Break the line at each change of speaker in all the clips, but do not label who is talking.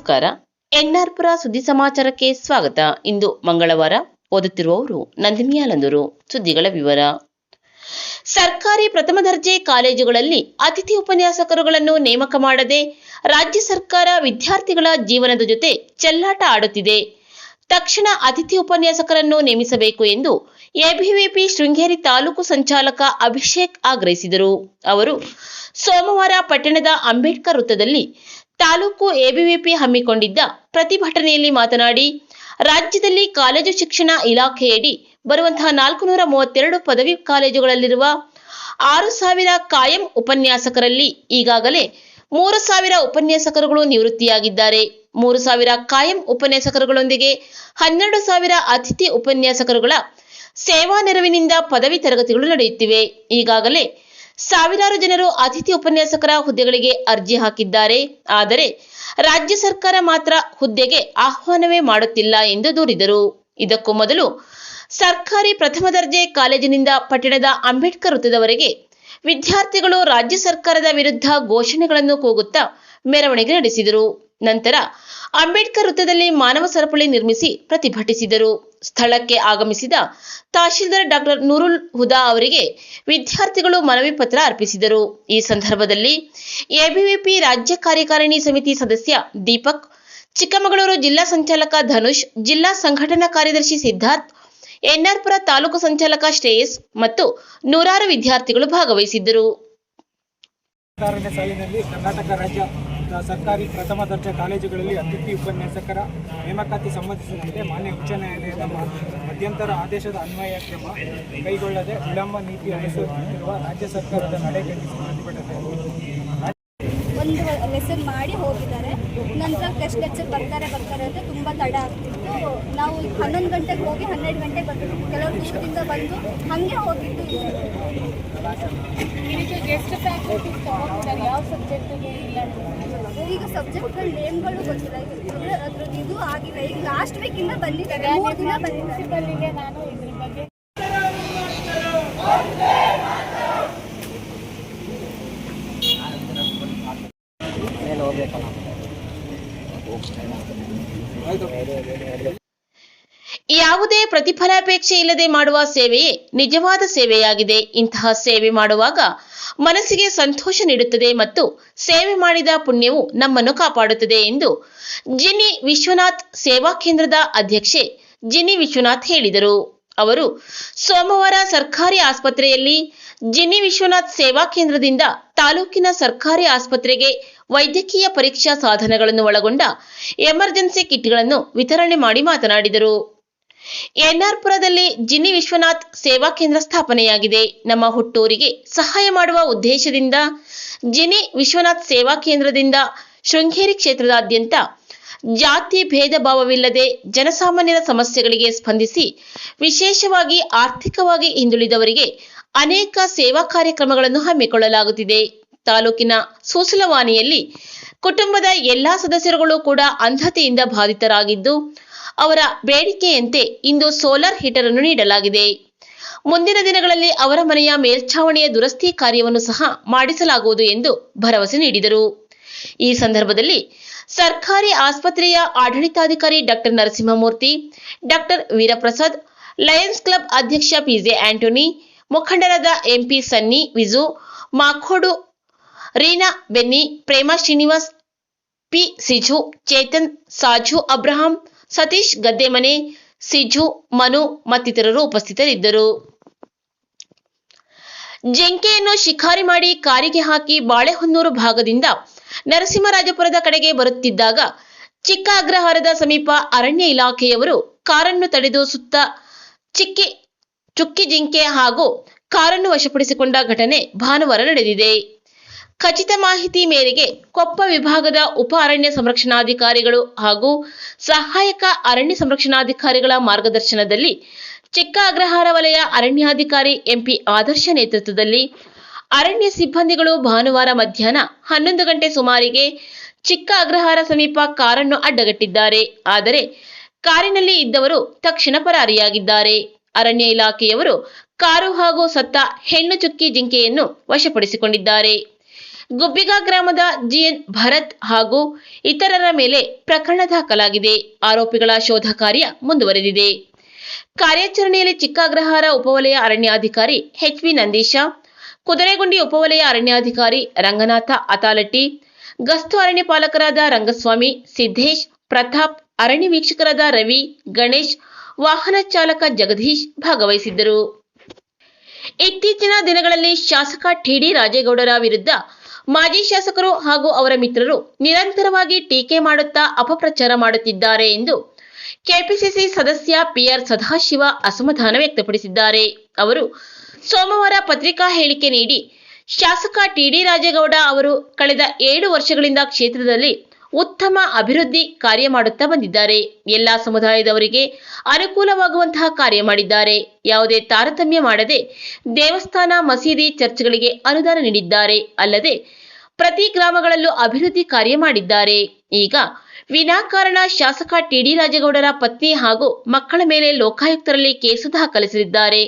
ನಮಸ್ಕಾರ. ಎನ್ಆರ್ಪುರ ಸುದ್ದಿ ಸಮಾಚಾರಕ್ಕೆ ಸ್ವಾಗತ. ಇಂದು ಮಂಗಳವಾರ. ಓದುತ್ತಿರುವವರು ನಂದಿನಿಯಾಲಂದೂರು. ಸುದ್ದಿಗಳ ವಿವರ. ಸರ್ಕಾರಿ ಪ್ರಥಮ ದರ್ಜೆ ಕಾಲೇಜುಗಳಲ್ಲಿ ಅತಿಥಿ ಉಪನ್ಯಾಸಕರುಗಳನ್ನು ನೇಮಕ ಮಾಡದೆ ರಾಜ್ಯ ಸರ್ಕಾರ ವಿದ್ಯಾರ್ಥಿಗಳ ಜೀವನದ ಜೊತೆ ಚೆಲ್ಲಾಟ ಆಡುತ್ತಿದೆ. ತಕ್ಷಣ ಅತಿಥಿ ಉಪನ್ಯಾಸಕರನ್ನು ನೇಮಿಸಬೇಕು ಎಂದು ಎಬಿವಿಪಿ ಶೃಂಗೇರಿ ತಾಲೂಕು ಸಂಚಾಲಕ ಅಭಿಷೇಕ್ ಆಗ್ರಹಿಸಿದರು. ಅವರು ಸೋಮವಾರ ಪಟ್ಟಣದ ಅಂಬೇಡ್ಕರ್ ವೃತ್ತದಲ್ಲಿ ತಾಲೂಕು ಎಬಿವಿಪಿ ಹಮ್ಮಿಕೊಂಡಿದ್ದ ಪ್ರತಿಭಟನೆಯಲ್ಲಿ ಮಾತನಾಡಿ, ರಾಜ್ಯದಲ್ಲಿ ಕಾಲೇಜು ಶಿಕ್ಷಣ ಇಲಾಖೆಯಡಿ ಬರುವಂತಹ 432 ಪದವಿ ಕಾಲೇಜುಗಳಲ್ಲಿರುವ 6,000 ಕಾಯಂ ಉಪನ್ಯಾಸಕರಲ್ಲಿ ಈಗಾಗಲೇ 3,000 ಉಪನ್ಯಾಸಕರುಗಳು ನಿವೃತ್ತಿಯಾಗಿದ್ದಾರೆ. 3,000 ಕಾಯಂ ಉಪನ್ಯಾಸಕರುಗಳೊಂದಿಗೆ 12,000 ಅತಿಥಿ ಉಪನ್ಯಾಸಕರುಗಳ ಸೇವಾ ನೆರವಿನಿಂದ ಪದವಿ ತರಗತಿಗಳು ನಡೆಯುತ್ತಿವೆ. ಈಗಾಗಲೇ ಸಾವಿರಾರು ಜನರು ಅತಿಥಿ ಉಪನ್ಯಾಸಕರ ಹುದ್ದೆಗಳಿಗೆ ಅರ್ಜಿ ಹಾಕಿದ್ದಾರೆ. ಆದರೆ ರಾಜ್ಯ ಸರ್ಕಾರ ಮಾತ್ರ ಹುದ್ದೆಗೆ ಆಹ್ವಾನವೇ ಮಾಡುತ್ತಿಲ್ಲ ಎಂದು ದೂರಿದರು. ಇದಕ್ಕೂ ಮೊದಲು ಸರ್ಕಾರಿ ಪ್ರಥಮ ದರ್ಜೆ ಕಾಲೇಜಿನಿಂದ ಪಟ್ಟಣದ ಅಂಬೇಡ್ಕರ್ ವೃತ್ತದವರೆಗೆ ವಿದ್ಯಾರ್ಥಿಗಳು ರಾಜ್ಯ ಸರ್ಕಾರದ ವಿರುದ್ಧ ಘೋಷಣೆಗಳನ್ನು ಕೂಗುತ್ತಾ ಮೆರವಣಿಗೆ ನಡೆಸಿದರು. ನಂತರ ಅಂಬೇಡ್ಕರ್ ವೃತ್ತದಲ್ಲಿ ಮಾನವ ಸರಪಳಿ ನಿರ್ಮಿಸಿ ಪ್ರತಿಭಟಿಸಿದರು. ಸ್ಥಳಕ್ಕೆ ಆಗಮಿಸಿದ ತಹಶೀಲ್ದಾರ್ ಡಾಕ್ಟರ್ ನೂರುಲ್ ಹುದಾ ಅವರಿಗೆ ವಿದ್ಯಾರ್ಥಿಗಳು ಮನವಿ ಪತ್ರ ಅರ್ಪಿಸಿದರು. ಈ ಸಂದರ್ಭದಲ್ಲಿ ಎಬಿವಿಪಿ ರಾಜ್ಯ ಕಾರ್ಯಕಾರಿಣಿ ಸಮಿತಿ ಸದಸ್ಯ ದೀಪಕ್, ಚಿಕ್ಕಮಗಳೂರು ಜಿಲ್ಲಾ ಸಂಚಾಲಕ ಧನುಷ್, ಜಿಲ್ಲಾ ಸಂಘಟನಾ ಕಾರ್ಯದರ್ಶಿ ಸಿದ್ಧಾರ್ಥ್, ಎನ್ಆರ್ಪುರ ತಾಲೂಕು ಸಂಚಾಲಕ ಶ್ರೇಯಸ್ ಮತ್ತು ನೂರಾರು ವಿದ್ಯಾರ್ಥಿಗಳು ಭಾಗವಹಿಸಿದ್ದರು.
ಸಾಲಿನಲ್ಲಿ ಕರ್ನಾಟಕ ರಾಜ್ಯ ಸರ್ಕಾರಿ ಪ್ರಥಮ ದರ್ಜೆ ಕಾಲೇಜುಗಳಲ್ಲಿ ಅತಿಥಿ ಉಪನ್ಯಾಸಕರ ನೇಮಕಾತಿ ಸಂಬಂಧಿಸಿದಂತೆ ಮಾನ್ಯ ಉಚ್ಚ ನ್ಯಾಯಾಲಯದ ಮಧ್ಯಂತರ ಆದೇಶದ ಅನ್ವಯ ಕ್ರಮ ಕೈಗೊಳ್ಳದೆ ವಿಳಂಬ ನೀತಿ ಅನುಸರಿಸುತ್ತಿರುವ ರಾಜ್ಯ ಸರ್ಕಾರದ ನಡೆ ಖಂಡಿಸಿ ಪ್ರತಿಭಟನೆ.
ಒಂದು ಲೆಸನ್ ಮಾಡಿ ಹೋಗಿದ್ದಾರೆ. ನಂತರ ಟೆಸ್ಟ್ ಲೆಕ್ಚರ್ ಬರ್ತಾರೆ ಅಂತ ತುಂಬ ತಡ ಆಗ್ತಿತ್ತು. ನಾವು 11 ಗಂಟೆಗೆ ಹೋಗಿ 12 ಗಂಟೆಗೆ ಬರ್ತಿದ್ವಿ. ಕೆಲವರು ದೂರದಿಂದ ಬಂದು ಹಾಗೆ ಹೋಗಿದ್ದು ಇದೆ.
ಎಷ್ಟು ಫ್ಯಾಕಲ್ಟಿ ತಗೊಂಡಿದ್ದಾರೆ, ಯಾವ ಸಬ್ಜೆಕ್ಟಿಗೆ ಇಲ್ಲ?
ಈಗ ಸಬ್ಜೆಕ್ಟ್ಗಳ ನೇಮ್ಗಳು ಗೊತ್ತಿಲ್ಲ. ಅದ್ರದ್ದು ಇದು ಆಗಿಲ್ಲ. ಈಗ ಲಾಸ್ಟ್ ವೀಕಿಂದ ಬಂದಿದ್ದಾರೆ, 3 ದಿನ ಬಂದಿದ್ದಾರೆ.
ನಾನು ಇದ್ರ ಬಗ್ಗೆ
ಯಾವುದೇ ಪ್ರತಿಫಲಾಪೇಕ್ಷೆ ಇಲ್ಲದೆ ಮಾಡುವ ಸೇವೆಯೇ ನಿಜವಾದ ಸೇವೆಯಾಗಿದೆ. ಇಂತಹ ಸೇವೆ ಮಾಡುವಾಗ ಮನಸ್ಸಿಗೆ ಸಂತೋಷ ನೀಡುತ್ತದೆ ಮತ್ತು ಸೇವೆ ಮಾಡಿದ ಪುಣ್ಯವು ನಮ್ಮನ್ನು ಕಾಪಾಡುತ್ತದೆ ಎಂದು ಜಿನಿ ವಿಶ್ವನಾಥ್ ಸೇವಾ ಕೇಂದ್ರದ ಅಧ್ಯಕ್ಷೆ ಜಿನಿ ವಿಶ್ವನಾಥ್ ಹೇಳಿದರು. ಅವರು ಸೋಮವಾರ ಸರ್ಕಾರಿ ಆಸ್ಪತ್ರೆಯಲ್ಲಿ ಜಿನಿ ವಿಶ್ವನಾಥ್ ಸೇವಾ ಕೇಂದ್ರದಿಂದ ತಾಲೂಕಿನ ಸರ್ಕಾರಿ ಆಸ್ಪತ್ರೆಗೆ ವೈದ್ಯಕೀಯ ಪರೀಕ್ಷಾ ಸಾಧನಗಳನ್ನು ಒಳಗೊಂಡ ಎಮರ್ಜೆನ್ಸಿ ಕಿಟ್ಗಳನ್ನು ವಿತರಣೆ ಮಾಡಿ ಮಾತನಾಡಿದರು. ಎನ್ಆರ್ಪುರದಲ್ಲಿ ಜಿನಿ ವಿಶ್ವನಾಥ್ ಸೇವಾ ಕೇಂದ್ರ ಸ್ಥಾಪನೆಯಾಗಿದೆ. ನಮ್ಮ ಹುಟ್ಟೂರಿಗೆ ಸಹಾಯ ಮಾಡುವ ಉದ್ದೇಶದಿಂದ ಜಿನಿ ವಿಶ್ವನಾಥ್ ಸೇವಾ ಕೇಂದ್ರದಿಂದ ಶೃಂಗೇರಿ ಕ್ಷೇತ್ರದಾದ್ಯಂತ ಜಾತಿ ಭೇದ ಭಾವವಿಲ್ಲದೆ ಜನಸಾಮಾನ್ಯರ ಸಮಸ್ಯೆಗಳಿಗೆ ಸ್ಪಂದಿಸಿ ವಿಶೇಷವಾಗಿ ಆರ್ಥಿಕವಾಗಿ ಹಿಂದುಳಿದವರಿಗೆ ಅನೇಕ ಸೇವಾ ಕಾರ್ಯಕ್ರಮಗಳನ್ನು ಹಮ್ಮಿಕೊಳ್ಳಲಾಗುತ್ತಿದೆ. ತಾಲೂಕಿನ ಸೂಸಲವಾನಿಯಲ್ಲಿ ಕುಟುಂಬದ ಎಲ್ಲಾ ಸದಸ್ಯರುಗಳು ಕೂಡ ಅಂಧತೆಯಿಂದ ಬಾಧಿತರಾಗಿದ್ದು, ಅವರ ಬೇಡಿಕೆಯಂತೆ ಇಂದು ಸೋಲಾರ್ ಹೀಟರ್ ಅನ್ನು ನೀಡಲಾಗಿದೆ. ಮುಂದಿನ ದಿನಗಳಲ್ಲಿ ಅವರ ಮನೆಯ ಮೇಲ್ಛಾವಣಿಯ ದುರಸ್ತಿ ಕಾರ್ಯವನ್ನು ಸಹ ಮಾಡಿಸಲಾಗುವುದು ಎಂದು ಭರವಸೆ ನೀಡಿದರು. ಈ ಸಂದರ್ಭದಲ್ಲಿ ಸರ್ಕಾರಿ ಆಸ್ಪತ್ರೆಯ ಆಡಳಿತಾಧಿಕಾರಿ doctor Narasimhamurthy, doctor Veeraprasad, Lions Club ಅಧ್ಯಕ್ಷ ಪಿಜೆ ಆಂಟೋನಿ, ಮುಖಂಡರಾದ ಎಂಪಿ ಸನ್ನಿ, ವಿಜು, ಮಾಖೋಡು, ರೀನಾ ಬೆನ್ನಿ, ಪ್ರೇಮಾ ಶ್ರೀನಿವಾಸ್, ಪಿ ಸಿಜು, ಚೇತನ್, ಸಾಜು ಅಬ್ರಹಾಂ, ಸತೀಶ್ ಗದ್ದೆಮನೆ, ಸಿಜು, ಮನು ಮತ್ತಿತರರು ಉಪಸ್ಥಿತರಿದ್ದರು. ಜಿಂಕೆಯನ್ನು ಶಿಕಾರಿ ಮಾಡಿ ಕಾರಿಗೆ ಹಾಕಿ ಬಾಳೆಹೊನ್ನೂರು ಭಾಗದಿಂದ ನರಸಿಂಹರಾಜಪುರದ ಕಡೆಗೆ ಬರುತ್ತಿದ್ದಾಗ ಚಿಕ್ಕ ಅಗ್ರಹಾರದ ಸಮೀಪ ಅರಣ್ಯ ಇಲಾಖೆಯವರು ಕಾರನ್ನು ತಡೆದು ಸುತ್ತ ಚುಕ್ಕಿ ಜಿಂಕೆ ಹಾಗೂ ಕಾರನ್ನು ವಶಪಡಿಸಿಕೊಂಡ ಘಟನೆ ಭಾನುವಾರ ನಡೆದಿದೆ. ಖಚಿತ ಮಾಹಿತಿ ಮೇರೆಗೆ ಕೊಪ್ಪ ವಿಭಾಗದ ಉಪ ಅರಣ್ಯ ಸಂರಕ್ಷಣಾಧಿಕಾರಿಗಳು ಹಾಗೂ ಸಹಾಯಕ ಅರಣ್ಯ ಸಂರಕ್ಷಣಾಧಿಕಾರಿಗಳ ಮಾರ್ಗದರ್ಶನದಲ್ಲಿ ಚಿಕ್ಕ ಅಗ್ರಹಾರ ವಲಯ ಅರಣ್ಯಾಧಿಕಾರಿ ಎಂಪಿ ಆದರ್ಶ ನೇತೃತ್ವದಲ್ಲಿ ಅರಣ್ಯ ಸಿಬ್ಬಂದಿಗಳು ಭಾನುವಾರ ಮಧ್ಯಾಹ್ನ 11 ಗಂಟೆ ಸುಮಾರಿಗೆ ಚಿಕ್ಕ ಅಗ್ರಹಾರ ಸಮೀಪ ಕಾರನ್ನು ಅಡ್ಡಗಟ್ಟಿದ್ದಾರೆ. ಆದರೆ ಕಾರಿನಲ್ಲಿ ಇದ್ದವರು ತಕ್ಷಣ ಪರಾರಿಯಾಗಿದ್ದಾರೆ. ಅರಣ್ಯ ಇಲಾಖೆಯವರು ಕಾರು ಹಾಗೂ ಸತ್ತ ಹೆಣ್ಣು ಚುಕ್ಕಿ ಜಿಂಕೆಯನ್ನು ವಶಪಡಿಸಿಕೊಂಡಿದ್ದಾರೆ. ಗುಬ್ಬಿಗಾ ಗ್ರಾಮದ ಜಿಎನ್ ಭರತ್ ಹಾಗೂ ಇತರರ ಮೇಲೆ ಪ್ರಕರಣ ದಾಖಲಾಗಿದೆ. ಆರೋಪಿಗಳ ಶೋಧ ಕಾರ್ಯ ಮುಂದುವರೆದಿದೆ. ಕಾರ್ಯಾಚರಣೆಯಲ್ಲಿ ಚಿಕ್ಕಾಗ್ರಹಾರ ಉಪವಲಯ ಅರಣ್ಯಾಧಿಕಾರಿ ಎಚ್.ವಿ. ನಂದೀಶ, ಕುದುರೆಗುಂಡಿ ಉಪವಲಯ ಅರಣ್ಯಾಧಿಕಾರಿ ರಂಗನಾಥ ಅತಾಲಟ್ಟಿ, ಗಸ್ತು ಅರಣ್ಯ ಪಾಲಕರಾದ ರಂಗಸ್ವಾಮಿ, ಸಿದ್ದೇಶ್, ಪ್ರತಾಪ್, ಅರಣ್ಯ ವೀಕ್ಷಕರಾದ ರವಿ, ಗಣೇಶ್, ವಾಹನ ಚಾಲಕ ಜಗದೀಶ್ ಭಾಗವಹಿಸಿದ್ದರು. ಇತ್ತೀಚಿನ ದಿನಗಳಲ್ಲಿ ಶಾಸಕ ಟಿ.ಡಿ. ರಾಜೇಗೌಡರ ವಿರುದ್ಧ ಮಾಜಿ ಶಾಸಕರು ಹಾಗೂ ಅವರ ಮಿತ್ರರು ನಿರಂತರವಾಗಿ ಟೀಕೆ ಮಾಡುತ್ತಾ ಅಪಪ್ರಚಾರ ಮಾಡುತ್ತಿದ್ದಾರೆ ಎಂದು ಕೆಪಿಸಿಸಿ ಸದಸ್ಯ ಪಿ.ಆರ್. ಸದಾಶಿವ ಅಸಮಾಧಾನ ವ್ಯಕ್ತಪಡಿಸಿದ್ದಾರೆ. ಅವರು ಸೋಮವಾರ ಪತ್ರಿಕಾ ಹೇಳಿಕೆ ನೀಡಿ, ಶಾಸಕ ಟಿ.ಡಿ. ರಾಜೇಗೌಡ ಅವರು ಕಳೆದ 7 ವರ್ಷಗಳಿಂದ ಕ್ಷೇತ್ರದಲ್ಲಿ ಉತ್ತಮ ಅಭಿವೃದ್ಧಿ ಕಾರ್ಯ ಮಾಡುತ್ತಾ ಬಂದಿದ್ದಾರೆ. ಎಲ್ಲಾ ಸಮುದಾಯದವರಿಗೆ ಅನುಕೂಲವಾಗುವಂತಹ ಕಾರ್ಯ ಮಾಡಿದ್ದಾರೆ. ಯಾವುದೇ ತಾರತಮ್ಯ ಮಾಡದೆ ದೇವಸ್ಥಾನ, ಮಸೀದಿ, ಚರ್ಚ್ಗಳಿಗೆ ಅನುದಾನ ನೀಡಿದ್ದಾರೆ. ಅಲ್ಲದೆ ಪ್ರತಿ ಗ್ರಾಮಗಳಲ್ಲೂ ಅಭಿವೃದ್ಧಿ ಕಾರ್ಯ ಮಾಡಿದ್ದಾರೆ. ಈಗ ವಿನಾಕಾರಣ ಶಾಸಕ ಟಿ.ಡಿ. ರಾಜೇಗೌಡರ ಪತ್ನಿ ಹಾಗೂ ಮಕ್ಕಳ ಮೇಲೆ ಲೋಕಾಯುಕ್ತರಲ್ಲಿ ಕೇಸು ದಾಖಲಿಸಿದ್ದಾರೆ.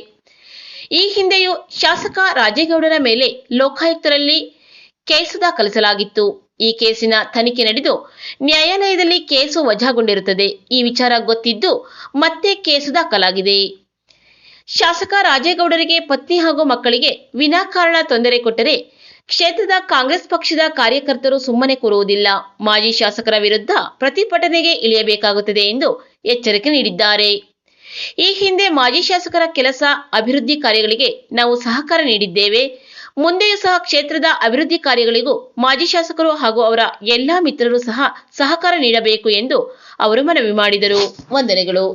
ಈ ಹಿಂದೆಯೂ ಶಾಸಕ ರಾಜೇಗೌಡರ ಮೇಲೆ ಲೋಕಾಯುಕ್ತರಲ್ಲಿ ಕೇಸು ದಾಖಲಿಸಲಾಗಿತ್ತು. ಈ ಕೇಸಿನ ತನಿಖೆ ನಡೆದು ನ್ಯಾಯಾಲಯದಲ್ಲಿ ಕೇಸು ವಜಾಗೊಂಡಿರುತ್ತದೆ. ಈ ವಿಚಾರ ಗೊತ್ತಿದ್ದು ಮತ್ತೆ ಕೇಸು ದಾಖಲಾಗಿದೆ. ಶಾಸಕ ರಾಜೇಗೌಡರಿಗೆ ಪತ್ನಿ ಹಾಗೂ ಮಕ್ಕಳಿಗೆ ವಿನಾಕಾರಣ ತೊಂದರೆ ಕೊಟ್ಟರೆ ಕ್ಷೇತ್ರದ ಕಾಂಗ್ರೆಸ್ ಪಕ್ಷದ ಕಾರ್ಯಕರ್ತರು ಸುಮ್ಮನೆ ಕೂರುವುದಿಲ್ಲ. ಮಾಜಿ ಶಾಸಕರ ವಿರುದ್ಧ ಪ್ರತಿಭಟನೆಗೆ ಇಳಿಯಬೇಕಾಗುತ್ತದೆ ಎಂದು ಎಚ್ಚರಿಕೆ ನೀಡಿದ್ದಾರೆ. ಈ ಹಿಂದೆ ಮಾಜಿ ಶಾಸಕರ ಕೆಲಸ, ಅಭಿವೃದ್ಧಿ ಕಾರ್ಯಗಳಿಗೆ ನಾವು ಸಹಕಾರ ನೀಡಿದ್ದೇವೆ. ಮುಂದೆಯೂ ಸಹ ಕ್ಷೇತ್ರದ ಅಭಿವೃದ್ಧಿ ಕಾರ್ಯಗಳಿಗೂ ಮಾಜಿ ಶಾಸಕರು ಹಾಗೂ ಅವರ ಎಲ್ಲಾ ಮಿತ್ರರು ಸಹ ಸಹಕಾರ ನೀಡಬೇಕು ಎಂದು ಅವರು ಮನವಿ ಮಾಡಿದರು. ವಂದನೆಗಳು.